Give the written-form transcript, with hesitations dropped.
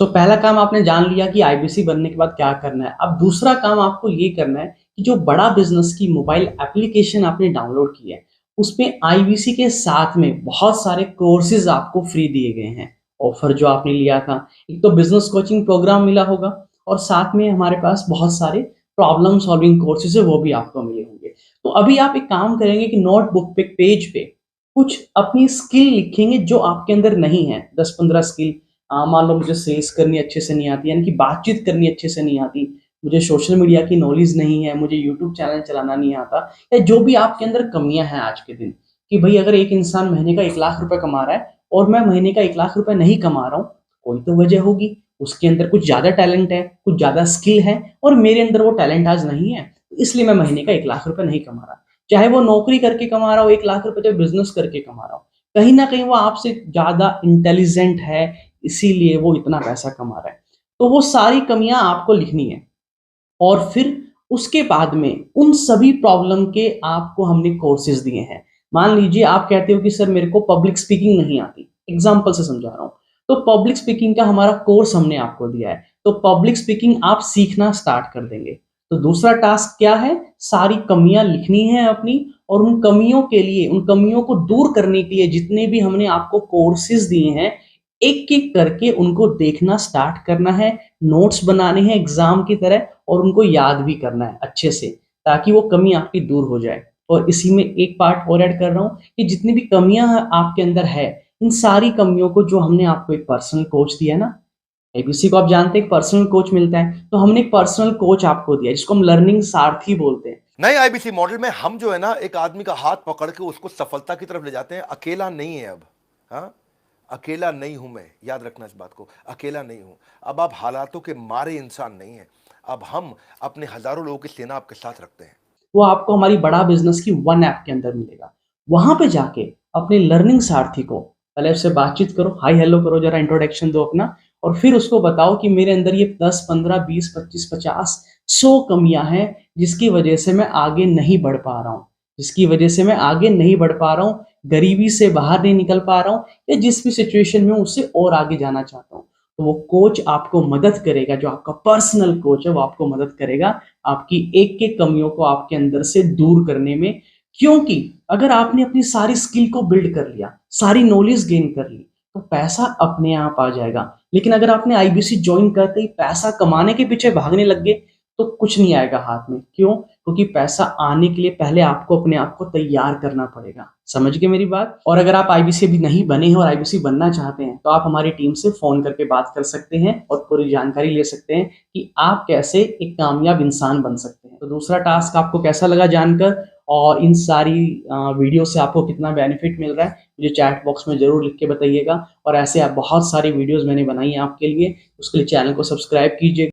सो पहला काम आपने जान लिया कि आईबीसी बनने के बाद क्या करना है। अब दूसरा काम आपको ये करना है कि जो बड़ा बिज़नेस की मोबाइल एप्लीकेशन आपने डाउनलोड की है, उसमें आईबीसी के साथ में बहुत सारे कोर्सेज़ आपको फ्री दिए गए हैं। ऑफ़र जो आपने लिया था, एक तो बिज़नेस कोचिंग प्रोग्राम मिला होगा और साथ में हमारे पास बहुत सारे प्रॉब्लम सॉल्विंग कोर्सेज़ है, वो भी आपको मिले होंगे। तो अभी आप एक काम करेंगे कि नोटबुक पे, पेज पे कुछ अपनी स्किल लिखेंगे जो आपके अंदर नहीं है, 10-15 स्किल। मान लो मुझे सेल्स करनी अच्छे से नहीं आती, यानी कि बातचीत करनी अच्छे से नहीं आती, मुझे सोशल मीडिया की नॉलेज नहीं है, मुझे यूट्यूब चैनल चलाना नहीं आता, या जो भी आपके अंदर कमियाँ हैं आज के दिन, कि भई अगर एक इंसान महीने का 1 लाख रुपए कमा रहा है और मैं महीने का 1 लाख रुपए नहीं कमा रहा हूँ, कोई तो वजह होगी। उसके अंदर कुछ ज़्यादा टैलेंट है, कुछ ज़्यादा स्किल है और मेरे अंदर वो टैलेंट आज नहीं है, इसलिए मैं महीने का 1 लाख रुपए नहीं कमा रहा। चाहे वो नौकरी करके कमा रहा हो 1 लाख रुपए, चाहे बिज़नेस करके कमा रहा हो, कहीं न कहीं वो आपसे ज़्यादा इंटेलिजेंट है, इसीलिए वो इतना पैसा कमा रहा है। तो वो सारी कमियाँ आपको लिखनी है और फिर उसके बाद में उन सभी प्रॉब्लम के आपको हमने कोर्सेज़ दिए हैं। मान लीजिए आप कहते हो कि सर मेरे को पब्लिक स्पीकिंग नहीं आती, एग्ज़ाम्पल से समझा रहा हूँ। तो पब्लिक स्पीकिंग का हमारा कोर्स हमने आपको दिया है। तो पब्लिक स्पीकिंग आप सीखना स्टार्ट कर देंगे। तो दूसरा टास्क क्या है? सारी कमियाँ लिखनी है अपनी और उन कमियों के लिए, उन कमियों को दूर करने के लिए जितने भी हमने आपको कोर्सेज़ दिए हैं, एक-एक करके उनको देखना स्टार्ट करना है, नोट्स बनाने हैं एग्ज़ाम की तरह और उनको याद भी करना है अच्छे से, ताकि वो कमी आपकी दूर हो जाए। और इसी में एक पार्ट और ऐड कर रहा हूँ कि जितनी भी कमियाँ आपके अंदर है, इन सारी कमियों को जो हमने आपको एक पर्सनल कोच दिया है ना, एबीसी को आप जानते हैं एक पर्सनल कोच मिलता है, तो हमने एक पर्सनल कोच आपको दिया है जिसको हम लर्निंग सारथी बोलते हैं। नए आईबीसी मॉडल में हम जो है ना एक आदमी का हाथ पकड़ के उसको सफलता की तरफ ले जाते हैं। अकेला नहीं है अब। हाँ, अकेला नहीं हूं मैं, याद रखना इस बात को, अकेला नहीं हूं। अब आप हालातों के मारे इंसान नहीं हैं। अब हम अपने हजारों लोगों की सेना आपके साथ रखते हैं। वो आपको हमारी बड़ा बिज़नेस की वन ऐप के अंदर मिलेगा। वहाँ पे जाके अपने लर्निंग सारथी को पहले उससे बातचीत करो, हाय हेलो करो, ज़रा इंट्रोडक्शन दो अपना और फिर उसको बताओ कि मेरे अंदर ये 10, 15, 20, 25, 50, 100 कमियाँ हैं जिसकी वजह से मैं आगे नहीं बढ़ पा रहा हूँ। जिसकी वजह से मैं आगे नहीं बढ़ पा रहा हूँ, गरीबी से बाहर नहीं निकल पा रहा हूँ या जिस भी सिचुएशन में हूँ उससे और आगे जाना चाहता हूँ। तो वो कोच आपको मदद करेगा, जो आपका पर्सनल कोच है वो आपको मदद करेगा आपकी एक-एक कमियों को आपके अंदर से दूर करने में। क्योंकि अगर आपने अपनी सारी स्किल को बिल्ड कर लिया, सारी नॉलेज गेन कर ली, तो पैसा अपने आप आ जाएगा। लेकिन अगर आपने आईबीसी जॉइन करते ही पैसा कमाने के पीछे भागने लग गए, तो कुछ नहीं आएगा हाथ में। क्यों? क्योंकि पैसा आने के लिए पहले आपको अपने आप को तैयार करना पड़ेगा। समझ गए मेरी बात? और अगर आप आईबीसी अभी नहीं बने हैं और आईबीसी बनना चाहते हैं, तो आप हमारी टीम से फ़ोन करके बात कर सकते हैं और पूरी जानकारी ले सकते हैं कि आप कैसे एक कामयाब इंसान बन सकते हैं। तो दूसरा टास्क आपको कैसा लगा जानकर और इन सारी वीडियो से आपको कितना बेनिफिट मिल रहा है, मुझे चैट बॉक्स में ज़रूर लिख के बताइएगा और ऐसे आप बहुत सारी वीडियोज़ मैंने बनाई हैं आपके लिए, उसके लिए चैनल को सब्सक्राइब कीजिए।